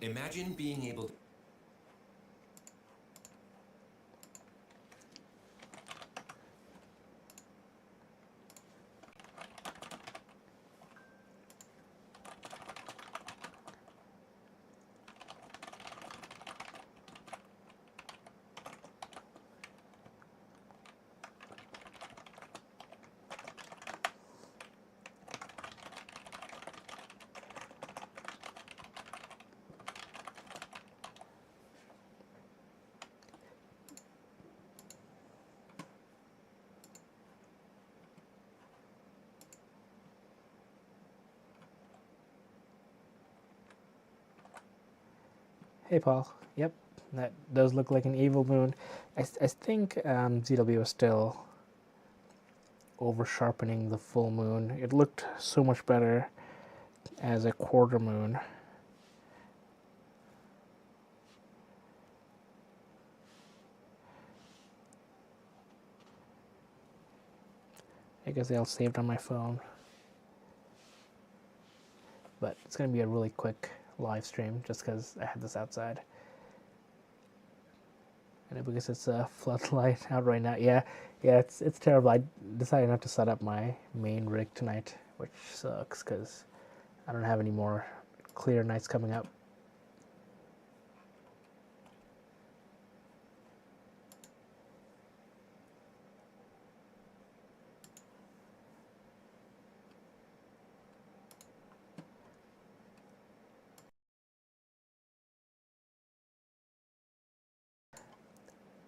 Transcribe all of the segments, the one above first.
Imagine being able to... Hey, Paul. Yep, that does look like an evil moon. I think ZW was still over sharpening the full moon. It looked so much better as a quarter moon. I guess they all saved on my phone. But it's going to be a really quick live stream just because I had this outside. And because it's a floodlight out right now. Yeah, it's terrible. I decided not to set up my main rig tonight, which sucks because I don't have any more clear nights coming up.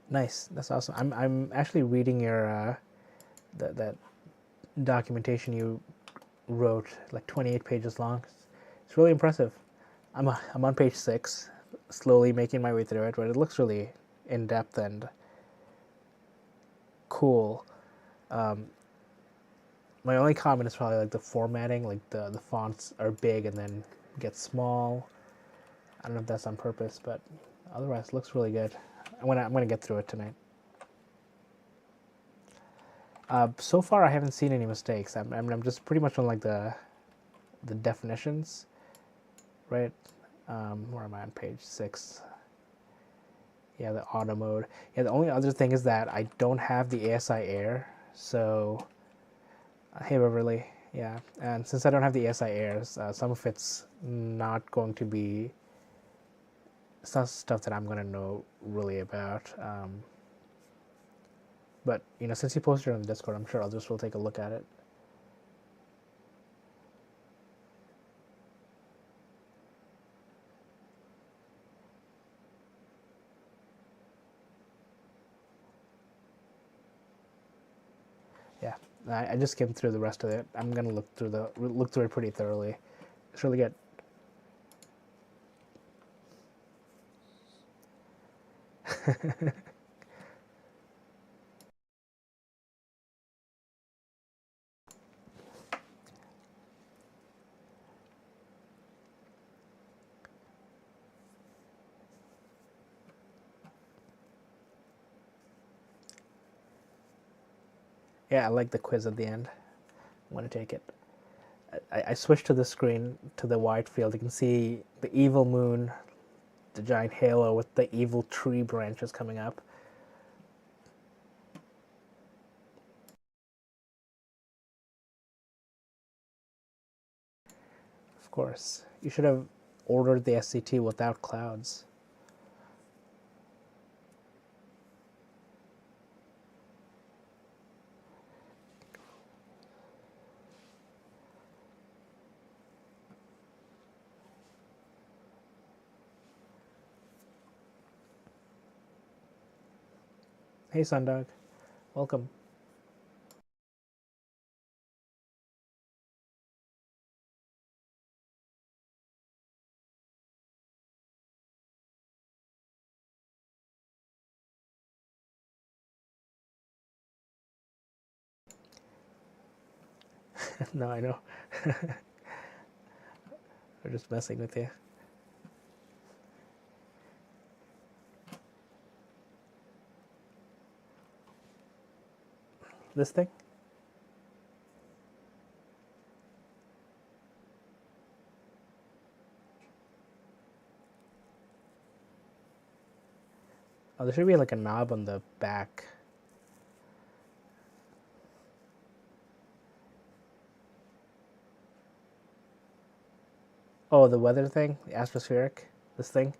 Nice, that's awesome. I'm actually reading your that documentation you wrote, like 28 pages long. It's really impressive. I'm on page 6, slowly making my way through it, but it looks really in depth and cool. My only comment is probably like the formatting, like the fonts are big and then get small. I don't know if that's on purpose, but otherwise it looks really good. I'm gonna get through it tonight. So far, I haven't seen any mistakes. I'm just pretty much on like the definitions, right? Where am I on page 6? Yeah, the auto mode. Yeah, the only other thing is that I don't have the ASI Air, so hey Beverly, yeah, and since I don't have the ASI Airs, some of it's not going to be some stuff that I'm gonna know really about. But since you posted it on the Discord, I'm sure others will take a look at it. Yeah, I just skimmed through the rest of it. I'm gonna look through it pretty thoroughly. It's really good. Yeah, I like the quiz at the end. I'm gonna take it. I switched to the screen to the wide field. You can see the evil moon, the giant halo with the evil tree branches coming up. Of course, you should have ordered the SCT without clouds. Hey, Sundog, welcome. No, I know. We're just messing with you. This thing? Oh, there should be like a knob on the back. Oh, the weather thing? The atmospheric? This thing?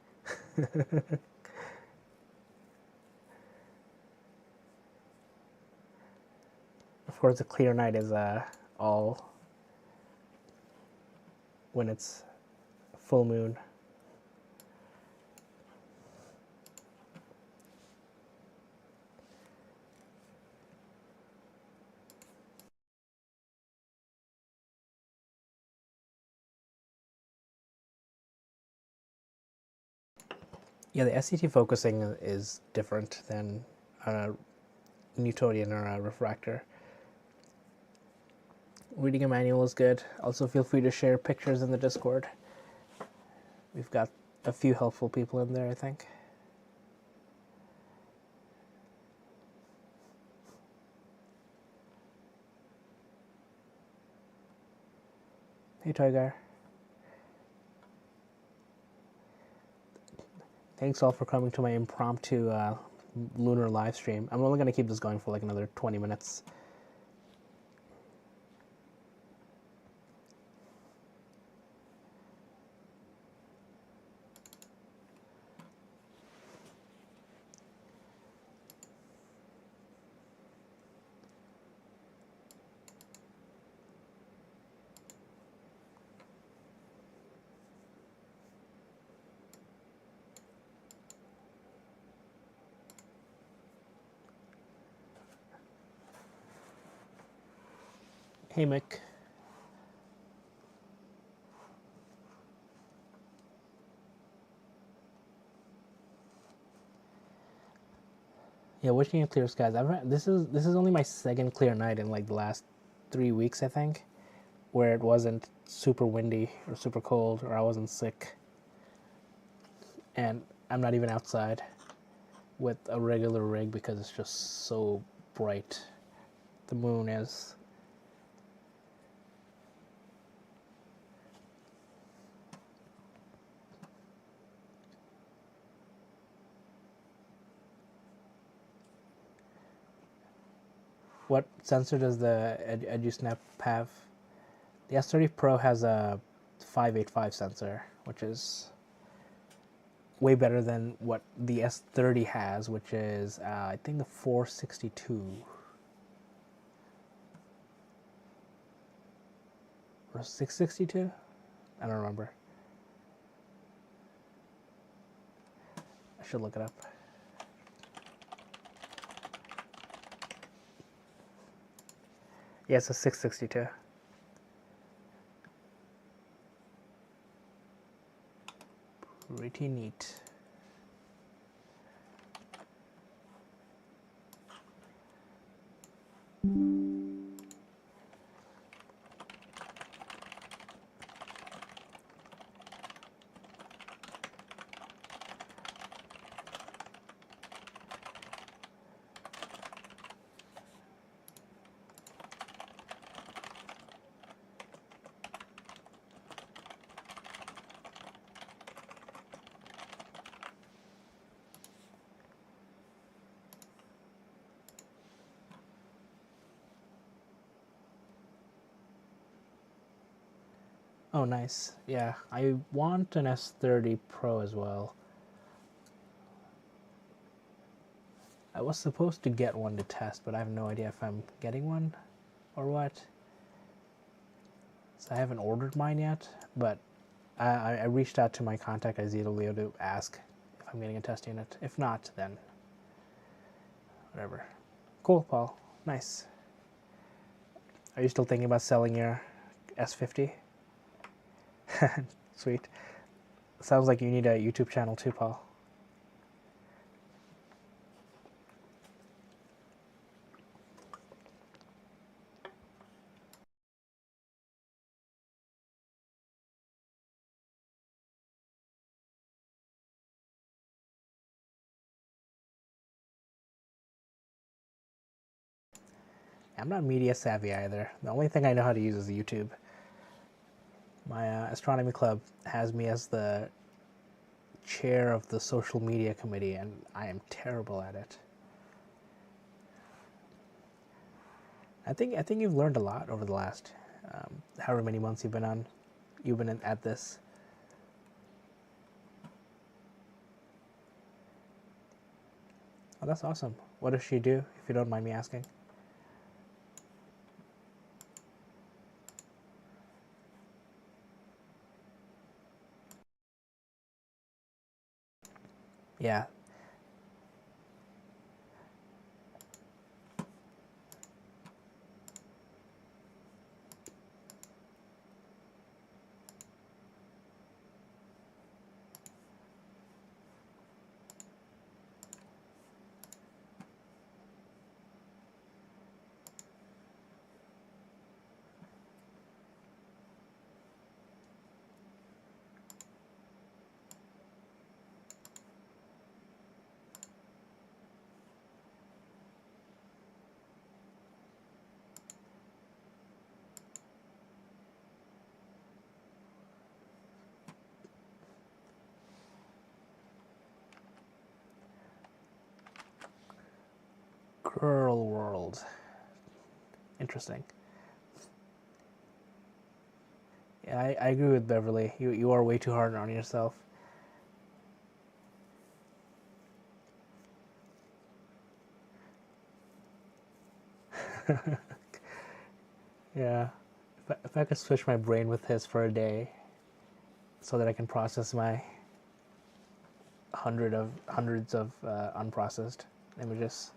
Of course, the clear night is all when it's full moon. Yeah, the SCT focusing is different than a Newtonian or a refractor. Reading a manual is good. Also, feel free to share pictures in the Discord. We've got a few helpful people in there, I think. Hey, Tiger. Thanks all for coming to my impromptu Lunar live stream. I'm only going to keep this going for like another 20 minutes. Hey, Mick. Yeah, wishing you clear skies. This is only my second clear night in like the last 3 weeks, I think, where it wasn't super windy or super cold or I wasn't sick, and I'm not even outside with a regular rig because it's just so bright. The moon is. What sensor does the EduSnap have? The S30 Pro has a 585 sensor, which is way better than what the S30 has, which is I think the 462 or 662. I don't remember. I should look it up. Yeah, it's a 662. Pretty neat. Oh, nice. Yeah, I want an S30 Pro as well. I was supposed to get one to test, but I have no idea if I'm getting one or what. So I haven't ordered mine yet, but I reached out to my contact at Leo to ask if I'm getting a test unit. If not, then whatever. Cool, Paul. Nice. Are you still thinking about selling your S50? Sweet. Sounds like you need a YouTube channel too, Paul. I'm not media savvy either. The only thing I know how to use is YouTube. My astronomy club has me as the chair of the social media committee, and I am terrible at it. I think you've learned a lot over the last however many months you've been at this. Oh, that's awesome. What does she do, if you don't mind me asking? Yeah. Girl world. Interesting. Yeah, I agree with Beverly. You are way too hard on yourself. Yeah. If I could switch my brain with his for a day so that I can process my hundreds of unprocessed images.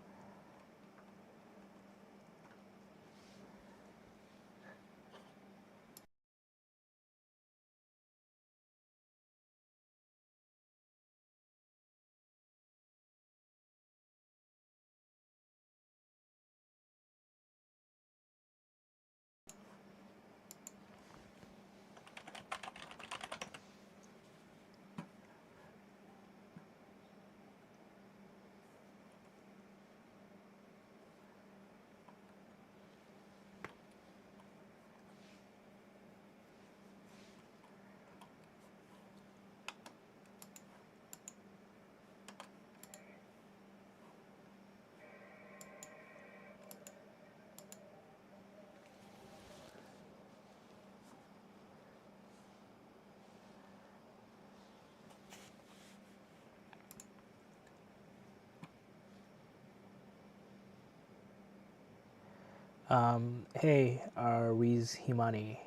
Hey, Arwiz Himani.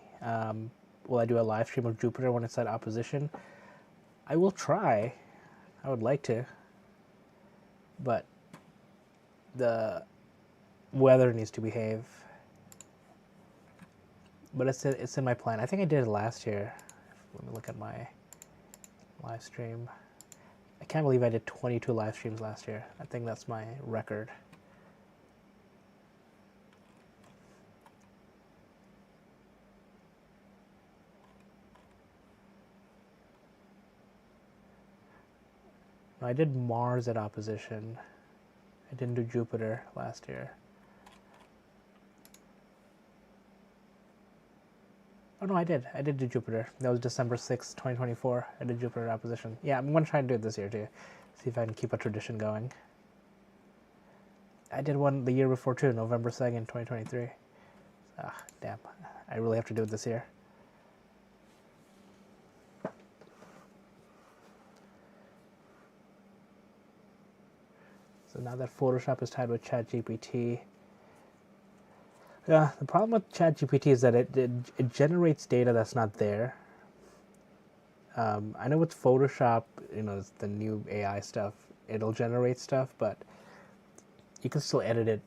Will I do a live stream of Jupiter when it's at opposition? I will try. I would like to. But the weather needs to behave. But it's in my plan. I think I did it last year. Let me look at my live stream. I can't believe I did 22 live streams last year. I think that's my record. I did Mars at opposition. I didn't do Jupiter last year. Oh no, I did. I did do Jupiter. That was December 6th, 2024. I did Jupiter at opposition. Yeah, I'm going to try and do it this year too. See if I can keep a tradition going. I did one the year before too, November 2nd, 2023. Ah, damn. I really have to do it this year. So now that Photoshop is tied with ChatGPT. Yeah, the problem with ChatGPT is that it generates data that's not there. I know with Photoshop, it's the new AI stuff, it'll generate stuff, but you can still edit it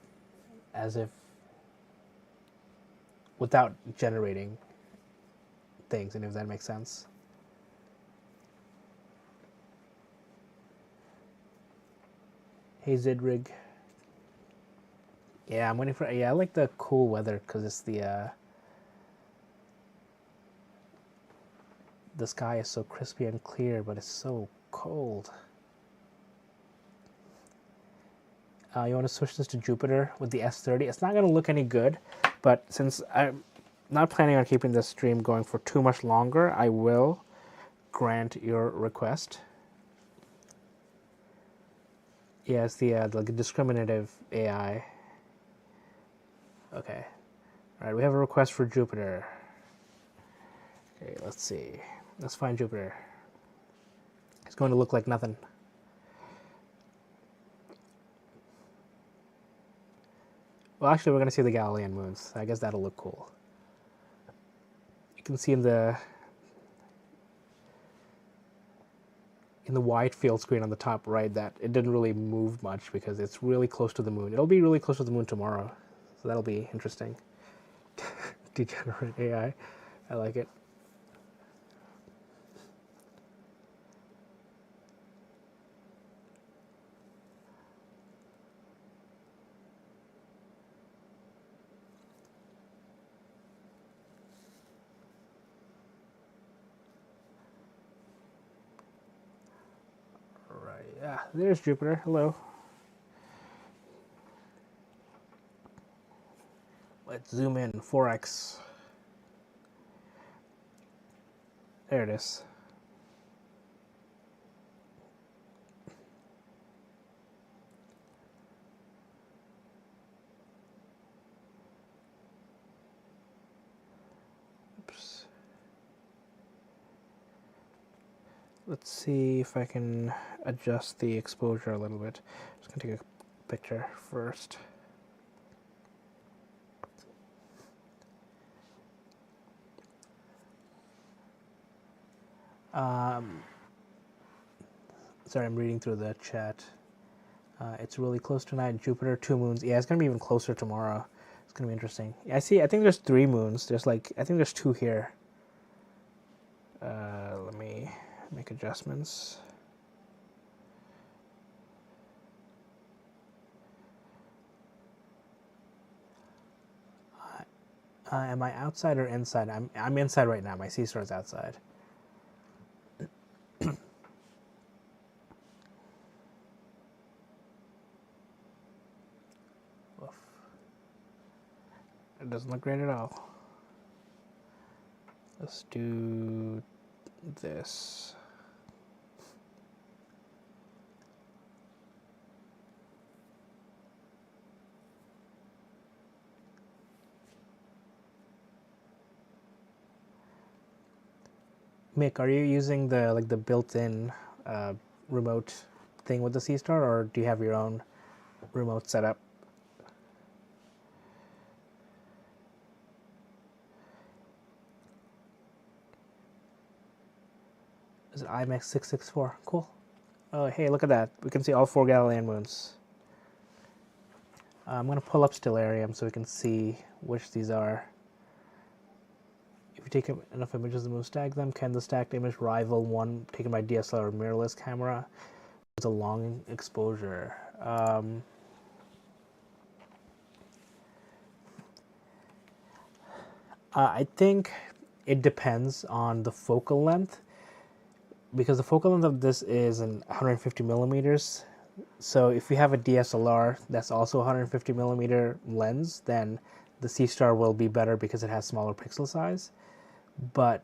as if without generating things, and if that makes sense. Hey Zidrig. Yeah, I'm waiting for. Yeah, I like the cool weather because it's the sky is so crispy and clear, but it's so cold. You want to switch this to Jupiter with the S30? It's not going to look any good, but since I'm not planning on keeping this stream going for too much longer, I will grant your request. Yeah, it's the like discriminative AI. Okay. All right, we have a request for Jupiter. Okay, let's see. Let's find Jupiter. It's going to look like nothing. Well, actually, we're going to see the Galilean moons. I guess that'll look cool. You can see in the wide field screen on the top right that it didn't really move much because it's really close to the moon. It'll be really close to the moon tomorrow, so that'll be interesting. Degenerate AI. I like it. Right, yeah, there's Jupiter. Hello. Let's zoom in, 4x. There it is. Oops. Let's see if I can adjust the exposure a little bit. I'm just going to take a picture first. Sorry, I'm reading through the chat. It's really close tonight. Jupiter, 2 moons. Yeah, it's going to be even closer tomorrow. It's going to be interesting. Yeah, I see. I think there's 3 moons. There's I think there's 2 here. Let me make adjustments. Am I outside or inside? I'm inside right now. My Seestar is outside. It doesn't look great at all. Let's do this. Mick, are you using the built-in remote thing with the Seestar, or do you have your own remote setup? Is it IMX 664? Cool. Oh, hey, look at that. We can see all 4 Galilean moons. I'm going to pull up Stellarium so we can see which these are. If you take enough images of the moon, stack them. Can the stacked image rival one taken by DSLR or mirrorless camera with a long exposure? I think it depends on the focal length, because the focal length of this is in 150 millimeters. So if you have a DSLR that's also 150 millimeter lens, then the Seestar will be better because it has smaller pixel size. But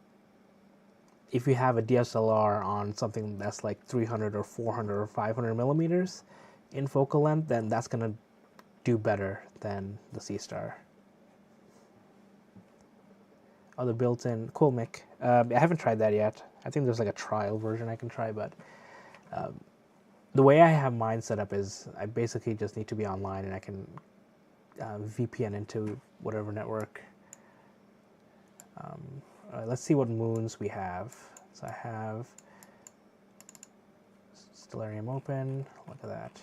if you have a DSLR on something that's like 300 or 400 or 500 millimeters in focal length, then that's going to do better than the Seestar. Oh, the built-in, cool, Mick. I haven't tried that yet. I think there's like a trial version I can try, but the way I have mine set up is I basically just need to be online and I can VPN into whatever network. Let's see what moons we have. So I have Stellarium open. Look at that.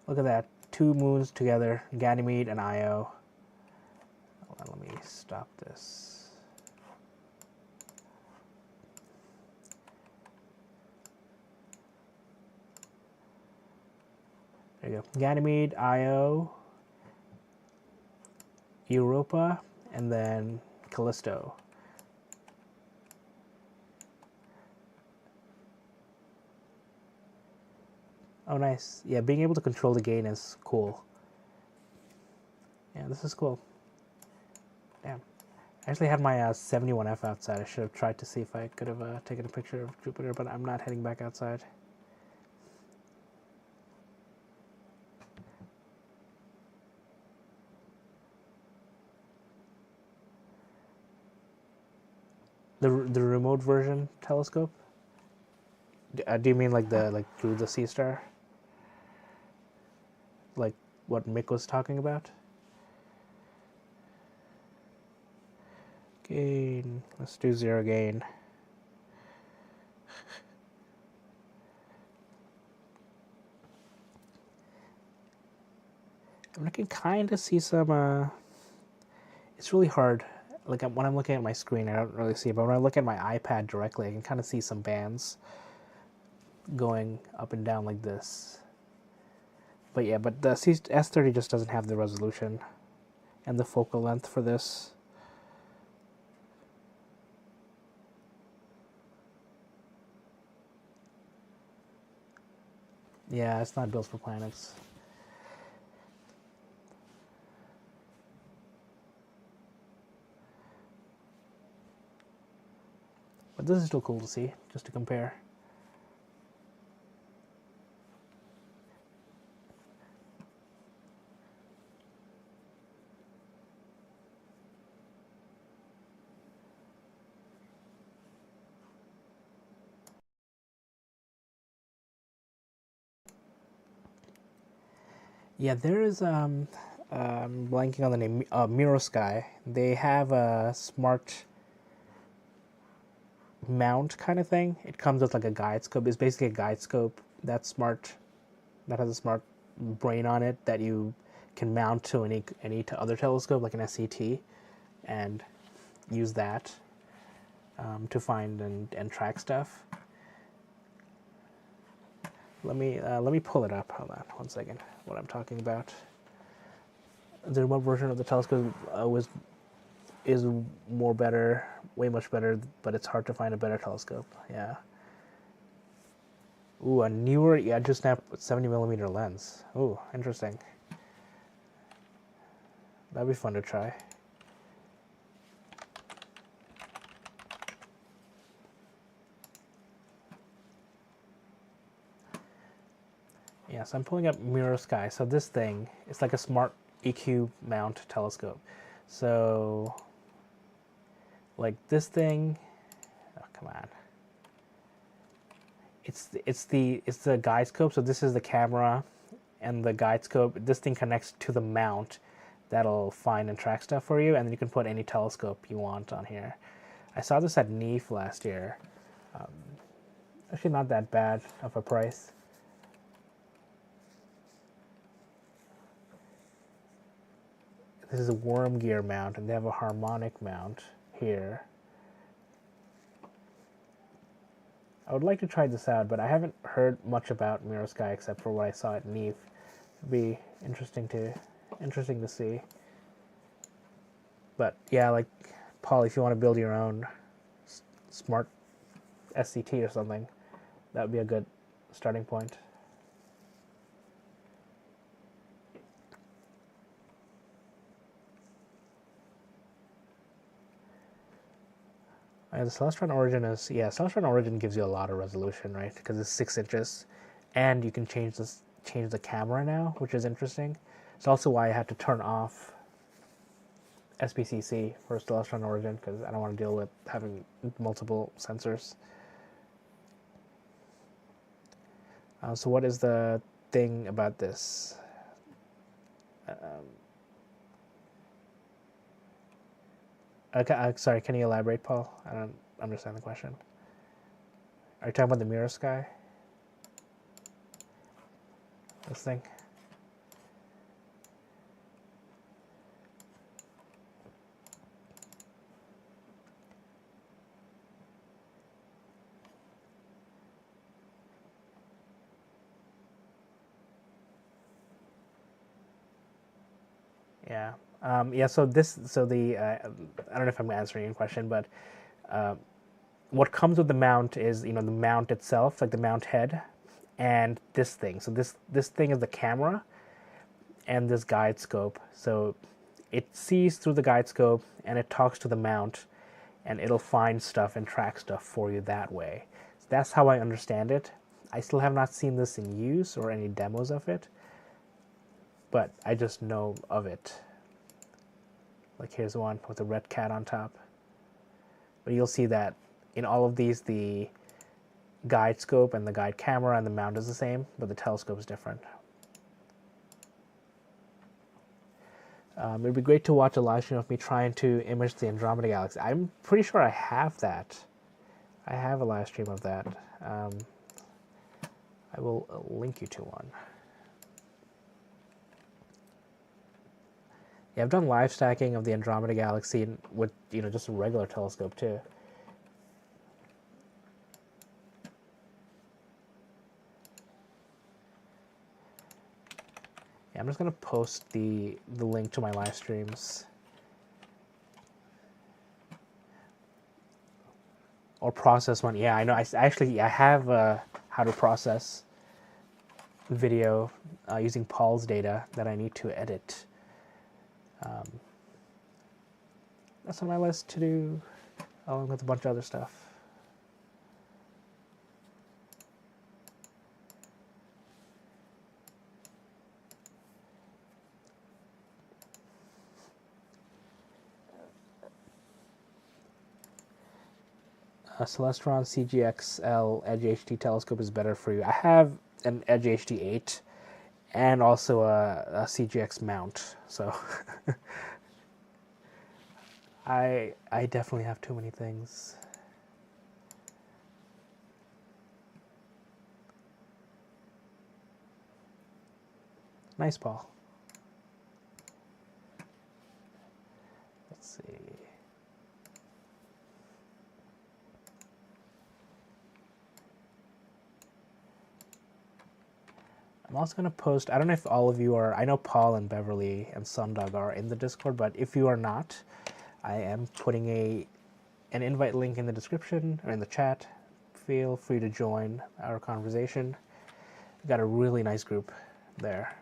Look at that. 2 moons together, Ganymede and Io. Hold on, let me stop this. There you go. Ganymede, Io, Europa, and then Callisto. Oh, nice. Yeah, being able to control the gain is cool. Yeah, this is cool. Damn. I actually had my 71F outside. I should have tried to see if I could have taken a picture of Jupiter, but I'm not heading back outside. The remote version telescope? Do you mean like through the Seestar? Like what Mick was talking about? Gain. Let's do 0 gain. I can kind of see some. It's really hard. Like when I'm looking at my screen, I don't really see it. But when I look at my iPad directly, I can kind of see some bands going up and down like this. But yeah, but the S30 just doesn't have the resolution and the focal length for this. Yeah, it's not built for planets. But this is still cool to see, just to compare. Yeah, there is blanking on the name. Mirosky. They have a smart mount kind of thing. It comes with like a guide scope. It's basically a guide scope that's smart, that has a smart brain on it that you can mount to any other telescope, like an SCT, and use that to find and track stuff. Let me pull it up. Hold on, 1 second. What I'm talking about. The remote version of the telescope is more better, way much better, but it's hard to find a better telescope. Yeah. Ooh, a newer edge snap 70mm lens. Ooh, interesting. That'd be fun to try. Yeah, so I'm pulling up Mirosky. So this thing, it's like a smart EQ mount telescope. So, like this thing, oh come on. It's the guide scope. So this is the camera, and the guide scope. This thing connects to the mount that'll find and track stuff for you, and then you can put any telescope you want on here. I saw this at NEAF last year. Actually, not that bad of a price. This is a worm gear mount, and they have a harmonic mount here. I would like to try this out, but I haven't heard much about Mirosky except for what I saw at NEAF. It'd be interesting to see. But yeah, like Paul, if you want to build your own smart SCT or something, that would be a good starting point. The Celestron Origin is, yeah, Celestron Origin gives you a lot of resolution, right? Because it's 6 inches, and you can change the camera now, which is interesting. It's also why I had to turn off SPCC for Celestron Origin, because I don't want to deal with having multiple sensors. So what is the thing about this? Okay, sorry, can you elaborate, Paul? I don't understand the question. Are you talking about the Mirosky? This thing? Yeah. Yeah. So I don't know if I'm answering your question, but what comes with the mount is the mount itself, like the mount head, and this thing. So this thing is the camera, and this guide scope. So it sees through the guide scope and it talks to the mount, and it'll find stuff and track stuff for you that way. So that's how I understand it. I still have not seen this in use or any demos of it, but I just know of it. Like here's one with a red cat on top. but you'll see that in all of these, the guide scope and the guide camera and the mount is the same, but the telescope is different. It'd be great to watch a live stream of me trying to image the Andromeda Galaxy. I'm pretty sure I have that. I have a live stream of that. I will link you to one. Yeah, I've done live stacking of the Andromeda Galaxy with, just a regular telescope too. Yeah, I'm just gonna post the link to my live streams. Or process one. Yeah, I know. I have how to process video using Paul's data that I need to edit. That's on my list to do, along with a bunch of other stuff. Celestron CGXL Edge HD telescope is better for you. I have an Edge HD 8 and also a CGX mount, so I definitely have too many things. Nice, Paul. Let's see. I'm also going to post, I don't know if all of you are, I know Paul and Beverly and Sundog are in the Discord, but if you are not, I am putting an invite link in the description or in the chat. Feel free to join our conversation. We've got a really nice group there.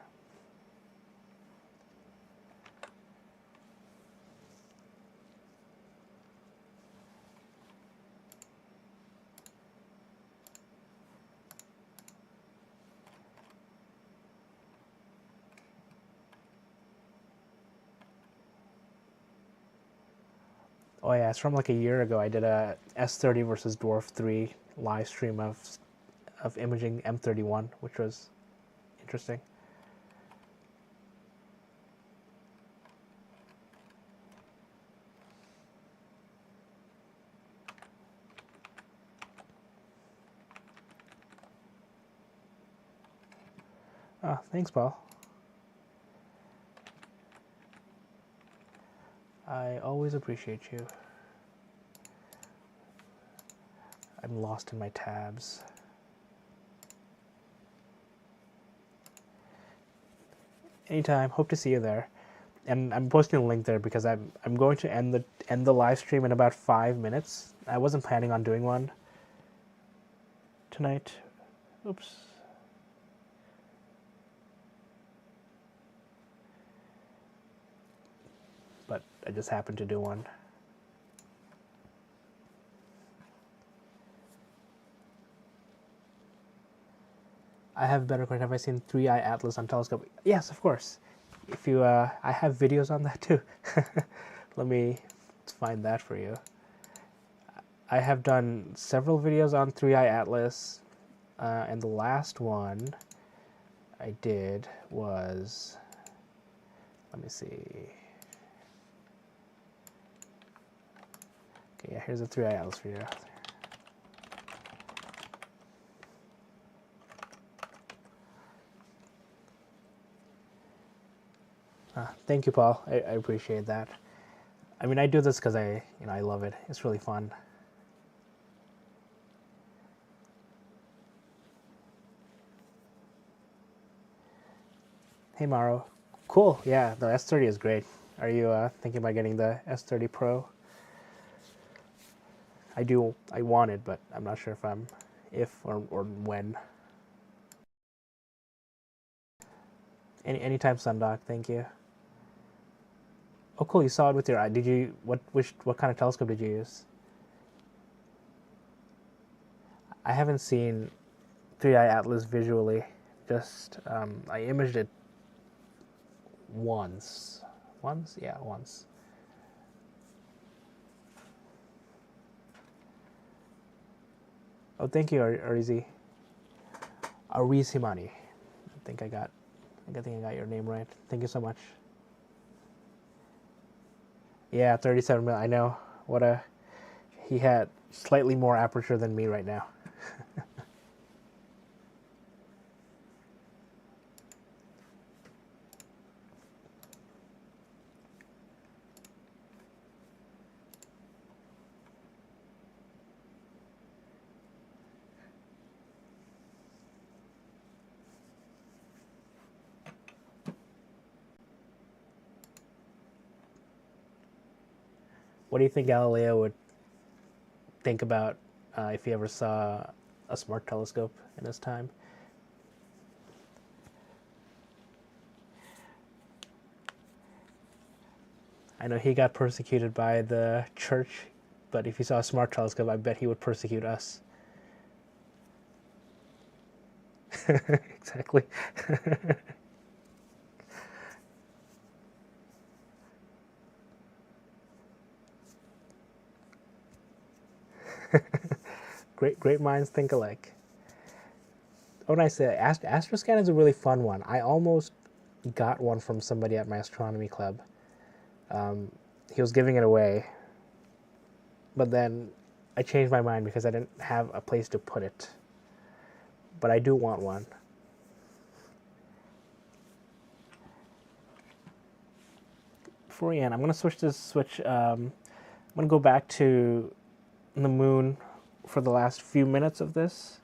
Oh yeah, it's from like a year ago. I did a S30 versus Dwarf 3 live stream of imaging M31, which was interesting. Oh, thanks, Paul. I always appreciate you. I'm lost in my tabs. Anytime. Hope to see you there. And I'm posting a link there because I'm going to end the live stream in about 5 minutes. I wasn't planning on doing one tonight. Oops. But I just happened to do one. I have better question. Have I seen 3i Atlas on telescope? Yes, of course. If you, I have videos on that too. Let me find that for you. I have done several videos on 3i Atlas, and the last one I did was, let me see. Okay, yeah, here's a 3i Atlas video. Thank you, Paul. I appreciate that. I mean, I do this because I love it. It's really fun. Hey, Maro. Cool. Yeah, the S30 is great. Are you thinking about getting the S30 Pro? I want it, but I'm not sure if or when. Anytime, Sundoc. Thank you. Oh, cool! You saw it with your eye. Did you? What kind of telescope did you use? I haven't seen 3i Atlas visually. Just I imaged it once. Once, yeah, once. Oh, thank you, Arizi. Arizimani. I think I got your name right. Thank you so much. Yeah, 37 mil. I know. He had slightly more aperture than me right now. What do you think Galileo would think about if he ever saw a smart telescope in his time? I know he got persecuted by the church, but if he saw a smart telescope, I bet he would persecute us. Exactly. Great minds think alike. Oh, nice. Astroscan is a really fun one. I almost got one from somebody at my astronomy club. He was giving it away, but then I changed my mind because I didn't have a place to put it. But I do want one. Before we end, I'm going to switch. I'm going to go back to the moon for the last few minutes of this.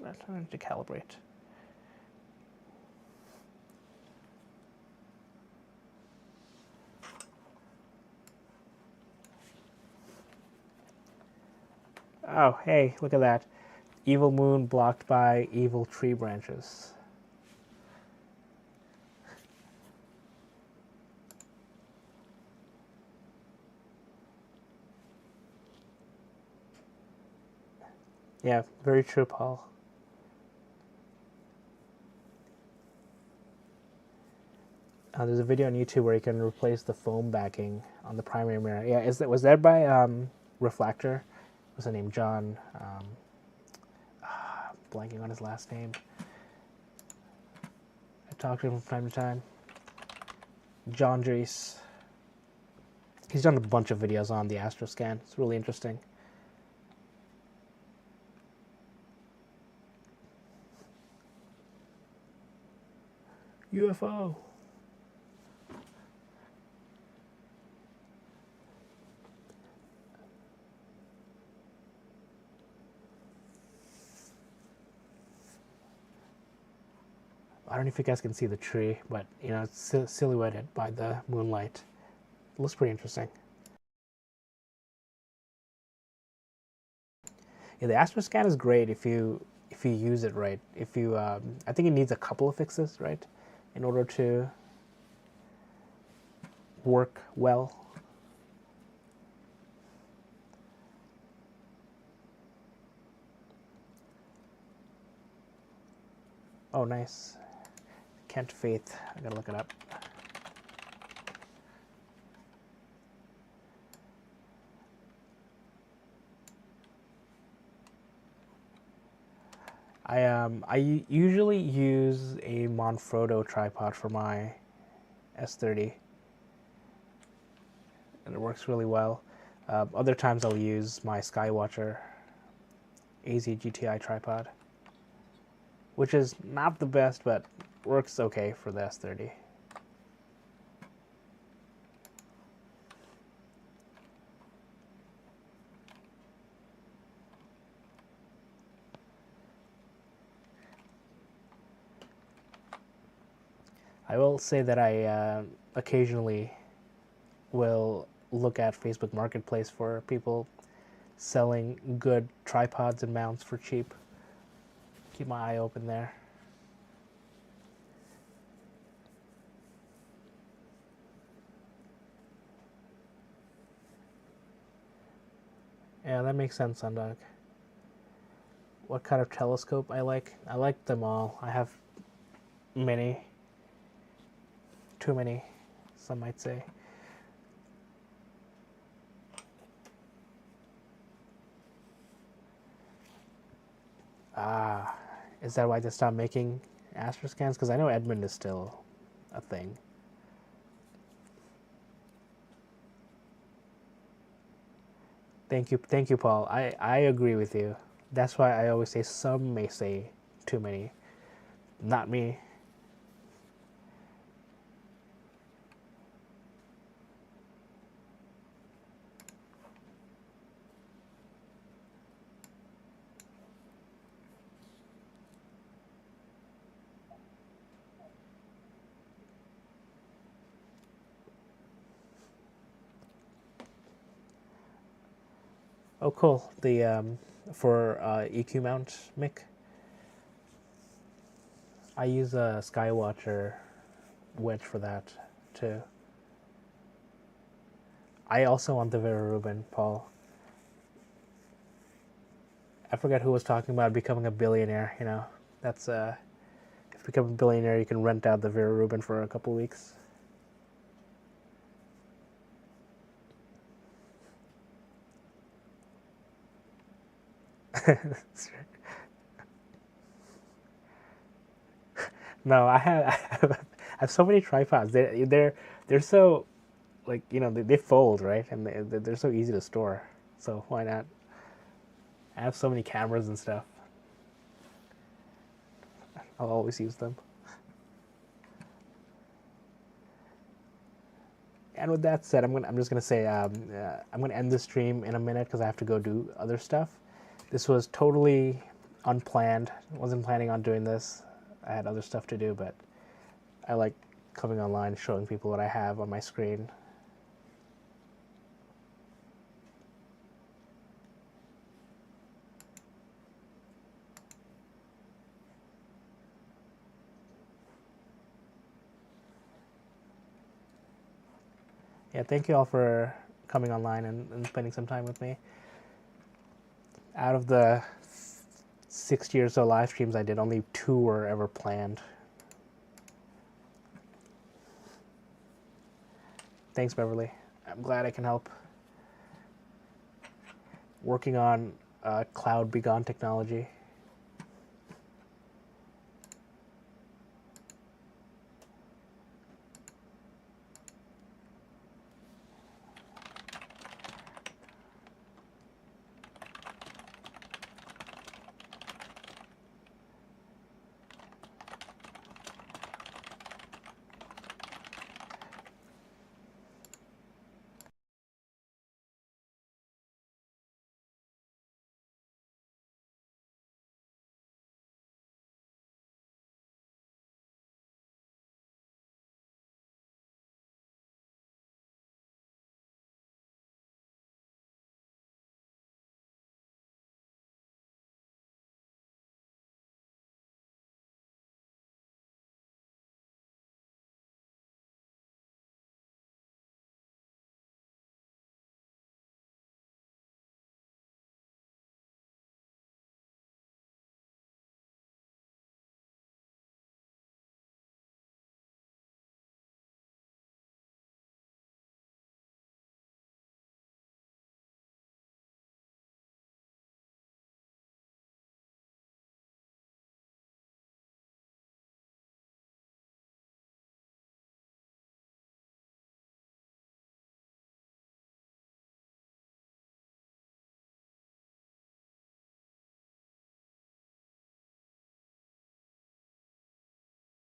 I'm trying to calibrate. Oh, hey, look at that. Evil moon blocked by evil tree branches. Yeah, very true, Paul. There's a video on YouTube where you can replace the foam backing on the primary mirror. Yeah, was that by Reflector? What's his name? John. Blanking on his last name. I talk to him from time to time. John Drees. He's done a bunch of videos on the Astroscan. It's really interesting. UFO. I don't know if you guys can see the tree, but you know it's silhouetted by the moonlight. It looks pretty interesting. Yeah, the Astroscan is great if you use it right. If you, I think it needs a couple of fixes, right, in order to work well. Oh, nice. Kent Faith. I gotta look it up. I usually use a Manfrotto tripod for my S30, and it works really well. Other times I'll use my Skywatcher AZ-GTI tripod, which is not the best, but works okay for the S30. I will say that I occasionally will look at Facebook Marketplace for people selling good tripods and mounts for cheap. Keep my eye open there. Yeah, that makes sense, Sundog. What kind of telescope I like? I like them all. I have many. Too many, some might say. Ah, is that why they stopped making Astro scans? Because I know Edmund is still a thing. Thank you, Paul. I agree with you. That's why I always say some may say too many. Not me. Oh, cool. The for EQ mount mic, I use a Skywatcher wedge for that too. I also want the Vera Rubin, Paul. I forget who was talking about becoming a billionaire. You know, that's if you become a billionaire, you can rent out the Vera Rubin for a couple weeks. No, I have so many tripods. They're so like they fold, right, and they're so easy to store. So why not? I have so many cameras and stuff. I'll always use them. And with that said, I'm just gonna say I'm gonna end the stream in a minute because I have to go do other stuff. This was totally unplanned. Wasn't planning on doing this. I had other stuff to do, but I like coming online, showing people what I have on my screen. Yeah, thank you all for coming online and spending some time with me. Out of the 60 or so live streams I did, only 2 were ever planned. Thanks, Beverly. I'm glad I can help. Working on cloud begone technology.